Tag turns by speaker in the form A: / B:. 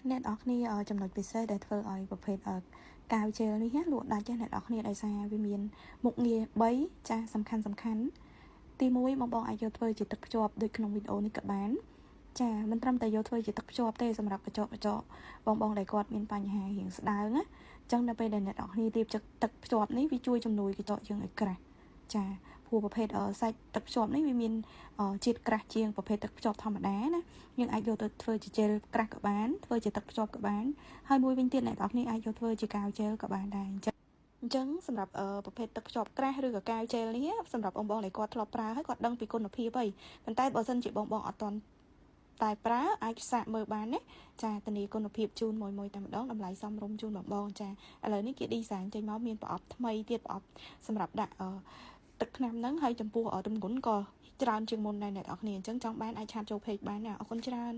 A: អ្នកនរគ្នាចំណុចពិសេសដែលធ្វើឲ្យប្រភេទកាវជែលនេះលក់ដាច់អ្នកនរគ្នាដោយសារវាមានមុខងារ3ចាសំខាន់ទី1បងអាចយកធ្វើជាទឹកភ្ជាប់ដូចក្នុងវីដេអូនេះក៏បានចាមិនត្រឹមតែយកធ្វើជាទឹកភ្ជាប់ទេសម្រាប់កញ្ចក់បងដែលគាត់មានបញ្ហារាងស្ដើងណាអញ្ចឹងដល់ពេលដែលអ្នកនរគ្នារៀបទឹកភ្ជាប់នេះវាជួយជំនួយកញ្ចក់យើងឲ្យក្រាស់ចាព្រោះប្រភេទសាច់ទឹកភ្ជាប់នេះវាមានជាតិក្រាស់ជាងប្រភេទទឹកភ្ជាប់ធម្មតាណាយើងអាចយកទៅធ្វើជាជែលក្រាស់ក៏បានធ្វើជាទឹកភ្ជាប់ក៏បានហើយមួយវិញទៀតអ្នកនរគ្នាអាចយកធ្វើជាកាវជែលក៏បានដែរអញ្ចឹងសម្រាប់ប្រភេទទឹកភ្ជាប់ក្រាស់ឬក៏កាវជែលនេះសម្រាប់បងដែលគាត់ធ្លាប់ប្រើហើយគាត់ដឹងពីគុណភាពហើយប៉ុន្តែបើសិនជាបងអត់ទាន់តែប្រើអាចសាកមើលបានណាចាធានាគុណភាពជូនមួយតែម្ដងតម្លៃសមរម្យជូនបងចាឥឡូវនេះគេ design ចេញមកមានប្រអប់ថ្មីទៀតប្រអប់សម្រាប់ដាក់ទឹកថ្នាំហ្នឹងហើយចំពោះទម្ងន់ក៏ច្រើនជាងមុនដែរអ្នកនរគ្នាអញ្ចឹងចង់បានអាចឆាតចូល page បានណាអរគុណច្រើន